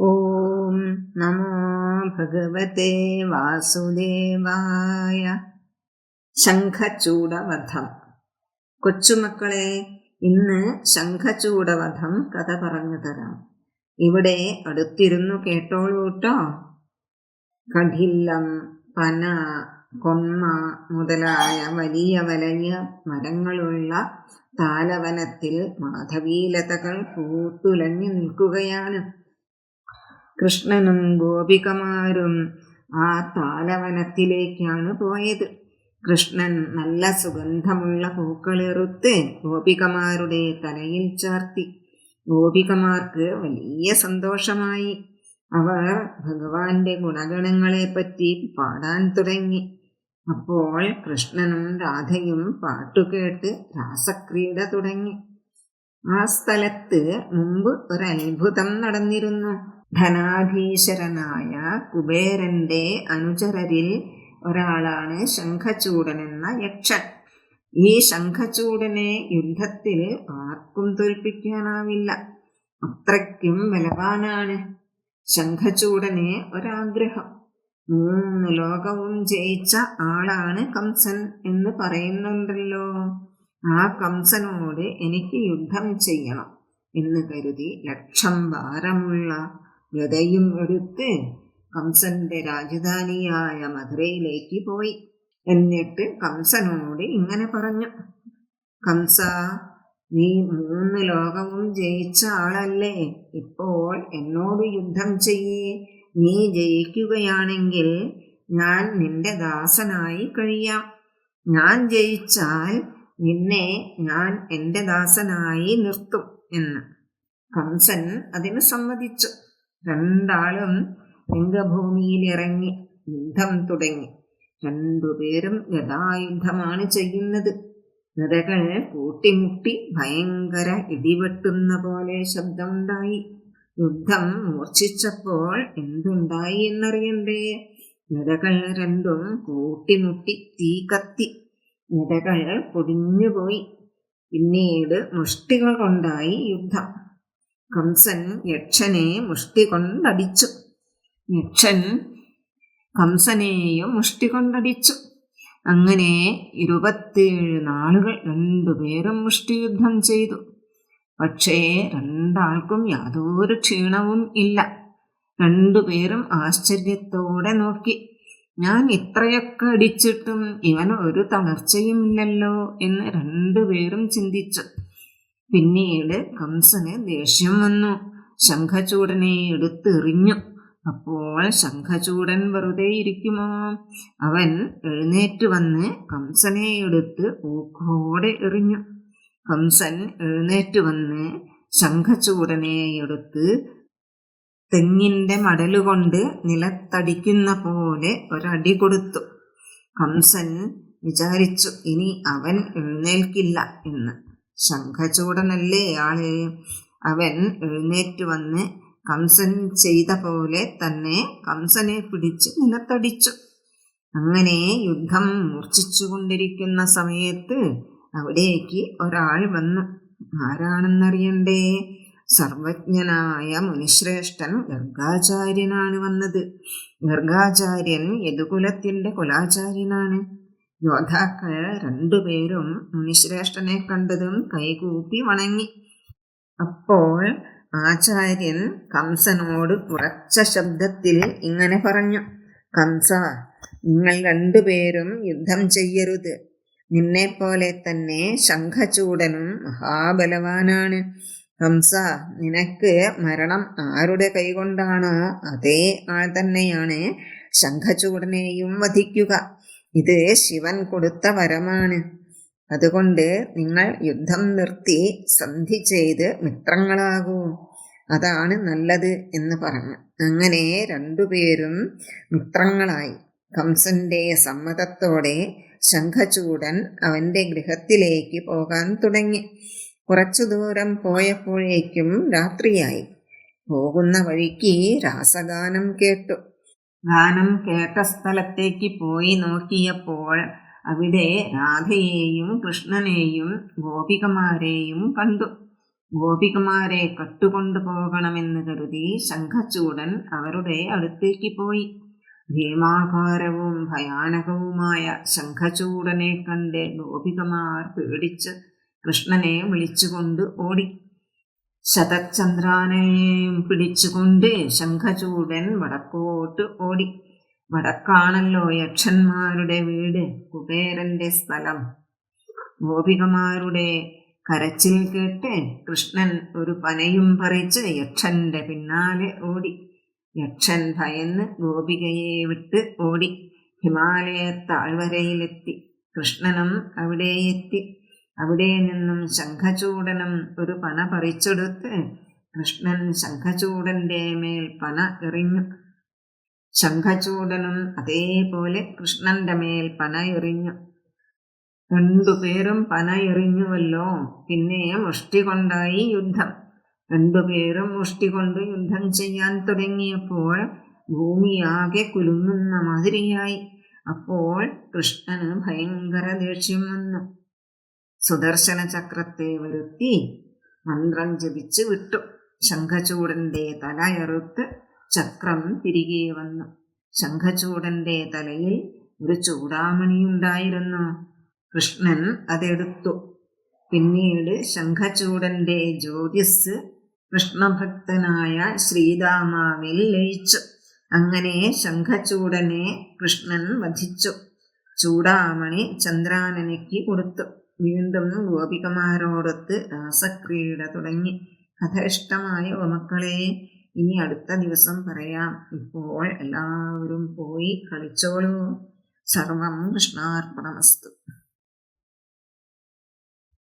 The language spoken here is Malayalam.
ഓം നമോ ഭഗവതേ വാസുദേവായ. ശംഖചൂഡവധം. കൊച്ചുമക്കളെ, ഇന്ന് ശംഖചൂഡവധം കഥ പറഞ്ഞു തരാം. ഇവിടെ അടുത്തിരുന്നു കേട്ടോളൂ ട്ടോ. കഠില്ലം, പന, കൊമ്മ മുതലായ വലിയ വലിയ മരങ്ങളുള്ള താലവനത്തിൽ മാധവീലതകൾ പൂത്തുലഞ്ഞു നിൽക്കുകയാണ്. കൃഷ്ണനും ഗോപികമാരും ആ താലവനത്തിലേക്കാണ് പോയത്. കൃഷ്ണൻ നല്ല സുഗന്ധമുള്ള പൂക്കളെറുത്ത് ഗോപികമാരുടെ തലയിൽ ചാർത്തി. ഗോപികമാർക്ക് വലിയ സന്തോഷമായി. അവർ ഭഗവാന്റെ ഗുണഗണങ്ങളെപ്പറ്റി പാടാൻ തുടങ്ങി. അപ്പോൾ കൃഷ്ണനും രാധയും പാട്ടുകേട്ട് രാസക്രീഡ തുടങ്ങി. ആ സ്ഥലത്ത് മുമ്പ് ഒരത്ഭുതം നടന്നിരുന്നു. ധനാധീശ്വരനായ കുബേരന്റെ അനുചരരിൽ ഒരാളാണ് ശംഖചൂഡൻ എന്ന യക്ഷൻ. ഈ ശംഖചൂഡനെ യുദ്ധത്തിൽ ആർക്കും തോൽപ്പിക്കാനാവില്ല. അത്രയ്ക്കും ബലവാനാണ്. ശംഖചൂഡന് ഒരാഗ്രഹം. 3 ലോകവും ജയിച്ച ആളാണ് കംസൻ എന്ന് പറയുന്നുണ്ടല്ലോ. ആ കംസനോട് എനിക്ക് യുദ്ധം ചെയ്യണം എന്ന് കരുതി 1,00,000 ഭാരമുള്ള ഗദയും എടുത്ത് കംസന്റെ രാജധാനിയായ മധുരയിലേക്ക് പോയി. എന്നിട്ട് കംസനോട് ഇങ്ങനെ പറഞ്ഞു: കംസ, നീ 3 ലോകവും ജയിച്ച ആളല്ലേ? ഇപ്പോൾ എന്നോട് യുദ്ധം ചെയ്യേ. നീ ജയിക്കുകയാണെങ്കിൽ ഞാൻ നിന്റെ ദാസനായി കഴിയാം. ഞാൻ ജയിച്ചാൽ നിന്നെ ഞാൻ എൻ്റെ ദാസനായി നിർത്തും എന്ന്. കംസൻ അതിന് സമ്മതിച്ചു. 2 ആളും രംഗഭൂമിയിലിറങ്ങി യുദ്ധം തുടങ്ങി. 2 പേരും ഗദായുദ്ധമാണ് ചെയ്യുന്നത്. ഗദകൾ കൂട്ടിമുട്ടി ഭയങ്കര ഇടിവെട്ടുന്ന പോലെ ശബ്ദമുണ്ടായി. യുദ്ധം മൂർച്ഛിച്ചപ്പോൾ എന്തുണ്ടായി എന്നറിയണ്ടേ? ഗദകൾ 2ഉം കൂട്ടിമുട്ടി തീ കത്തി. ഗദകൾ പൊടിഞ്ഞുപോയി. പിന്നീട് മുഷ്ടികൾ കൊണ്ടായി യുദ്ധം. കംസൻ യക്ഷനെ മുഷ്ടി കൊണ്ടടിച്ചു. യക്ഷൻ കംസനെയും മുഷ്ടി കൊണ്ടടിച്ചു. അങ്ങനെ 27 നാളുകൾ 2 പേരും മുഷ്ടിയുദ്ധം ചെയ്തു. പക്ഷേ 2 ആൾക്കും യാതൊരു ക്ഷീണവും ഇല്ല. 2 പേരും ആശ്ചര്യത്തോടെ നോക്കി. ഞാൻ ഇത്രയൊക്കെ അടിച്ചിട്ടും ഇവന് ഒരു തളർച്ചയുമില്ലല്ലോ എന്ന് 2 പേരും ചിന്തിച്ചു. പിന്നീട് കംസന് ദേഷ്യം വന്നു. ശംഖചൂഡനെ എടുത്തെറിഞ്ഞു. അപ്പോൾ ശംഖചൂഡൻ വെറുതെ ഇരിക്കുമോ? അവൻ എഴുന്നേറ്റ് വന്ന് കംസനെ എടുത്ത് ഊക്കോടെ എറിഞ്ഞു. കംസൻ എഴുന്നേറ്റ് വന്ന് ശംഖചൂഡനെ എടുത്ത് തെങ്ങിന്റെ മടലുകൊണ്ട് നിലത്തടിക്കുന്ന പോലെ ഒരടി കൊടുത്തു. കംസൻ വിചാരിച്ചു, ഇനി അവൻ എഴുന്നേൽക്കില്ല എന്ന്. ശംഖചൂഡനല്ലേ ആള്. അവൻ എഴുന്നേറ്റ് വന്ന് കംസൻ ചെയ്ത പോലെ തന്നെ കംസനെ പിടിച്ച് നിലത്തടിച്ചു. അങ്ങനെ യുദ്ധം മൂർച്ഛിച്ചുകൊണ്ടിരിക്കുന്ന സമയത്ത് അവിടേക്ക് ഒരാൾ വന്നു. ആരാണെന്നറിയണ്ടേ? സർവജ്ഞനായ മുനിശ്രേഷ്ഠൻ ഗർഗാചാര്യനാണ് വന്നത്. ഗർഗാചാര്യൻ യദുകുലത്തിന്റെ കുലാചാര്യനാണ്. യോദ്ധാക്കൾ 2 പേരും മുനിശ്രേഷ്ഠനെ കണ്ടതും കൈകൂപ്പി വണങ്ങി. അപ്പോൾ ആചാര്യൻ കംസനോട് ഉറച്ച ശബ്ദത്തിൽ ഇങ്ങനെ പറഞ്ഞു: കംസ, നിങ്ങൾ 2 പേരും യുദ്ധം ചെയ്യരുത്. നിന്നെപ്പോലെ തന്നെ ശംഖചൂഡനും മഹാബലവാനാണ്. കംസ, നിനക്ക് മരണം ആരുടെ കൈകൊണ്ടാണോ അതേ ആൾ തന്നെയാണ് ശംഖചൂഡനെയും വധിക്കുക. ഇത് ശിവൻ കൊടുത്ത വരമാണ്. അതുകൊണ്ട് നിങ്ങൾ യുദ്ധം നിർത്തി സന്ധി ചെയ്ത് മിത്രങ്ങളാകൂ. അതാണ് നല്ലത് എന്ന് പറഞ്ഞു. അങ്ങനെ 2 പേരും മിത്രങ്ങളായി. കംസന്റെ സമ്മതത്തോടെ ശംഖചൂഡൻ അവന്റെ ഗൃഹത്തിലേക്ക് പോകാൻ തുടങ്ങി. കുറച്ചു ദൂരം പോയപ്പോഴേക്കും രാത്രിയായി. പോകുന്ന വഴിക്ക് രാസഗാനം കേട്ടു. ഗാനം കേട്ട സ്ഥലത്തേക്ക് പോയി നോക്കിയപ്പോൾ അവിടെ രാധയെയും കൃഷ്ണനെയും ഗോപികമാരെയും കണ്ടു. ഗോപികമാരെ കട്ടുകൊണ്ടു പോകണമെന്ന് കരുതി ശംഖചൂഡൻ അവരുടെ അടുത്തേക്ക് പോയി. ഭീമാകാരവും ഭയാനകവുമായ ശംഖചൂഡനെ കണ്ട് ഗോപികമാർ പേടിച്ച് കൃഷ്ണനെ വിളിച്ചുകൊണ്ട് ഓടി. ശതചന്ദ്രാനെയും പിടിച്ചുകൊണ്ട് ശംഖചൂഡൻ വടക്കോട്ട് ഓടി. വടക്കാണല്ലോ യക്ഷന്മാരുടെ വീട്, കുബേരന്റെ സ്ഥലം. ഗോപികമാരുടെ കരച്ചിൽ കേട്ട് കൃഷ്ണൻ ഒരു പനയും പറിച്ച് യക്ഷന്റെ പിന്നാലെ ഓടി. യക്ഷൻ ഭയന്ന് ഗോപികയെ വിട്ട് ഓടി ഹിമാലയ താഴ്വരയിലെത്തി. കൃഷ്ണനും അവിടെ എത്തി. അവിടെ നിന്നും ശംഖചൂഡനും ഒരു പന പറിച്ചെടുത്ത് കൃഷ്ണൻ ശംഖചൂഡന്റെ മേൽ പന എറിഞ്ഞു. ശംഖചൂഡനും അതേപോലെ കൃഷ്ണന്റെ മേൽ പന എറിഞ്ഞു. രണ്ടുപേരും പന എറിഞ്ഞുവല്ലോ. പിന്നെ മുഷ്ടി കൊണ്ടായി യുദ്ധം. രണ്ടുപേരും മുഷ്ടി കൊണ്ട് യുദ്ധം ചെയ്യാൻ തുടങ്ങിയപ്പോൾ ഭൂമിയാകെ കുലുങ്ങുന്ന മാതിരിയായി. അപ്പോൾ കൃഷ്ണന് ഭയങ്കര ദേഷ്യം വന്നു. സുദർശന ചക്രത്തെ വരുത്തി മന്ത്രം ജപിച്ച് വിട്ടു. ശംഖചൂഡന്റെ തല എറുത്ത് ചക്രം തിരികെ വന്നു. ശംഖചൂഡന്റെ തലയിൽ ഒരു ചൂടാമണിയുണ്ടായിരുന്നു. കൃഷ്ണൻ അതെടുത്തു. പിന്നീട് ശംഖചൂഡന്റെ ജ്യോതിസ് കൃഷ്ണഭക്തനായ ശ്രീദാമാവിൽ ലയിച്ചു. അങ്ങനെ ശംഖചൂഡനെ കൃഷ്ണൻ വധിച്ചു. ചൂടാമണി ചന്ദ്രാനനയ്ക്ക് കൊടുത്തു. വീണ്ടും ഗോപികമാരോടൊത്ത് രാസക്രീഡ തുടങ്ങി. കഥ ഇഷ്ടമായോ മക്കളെ? ഇനി അടുത്ത ദിവസം പറയാം. ഇപ്പോൾ എല്ലാവരും പോയി കളിച്ചോളൂ. സർവം കൃഷ്ണാർപ്പണമസ്തു.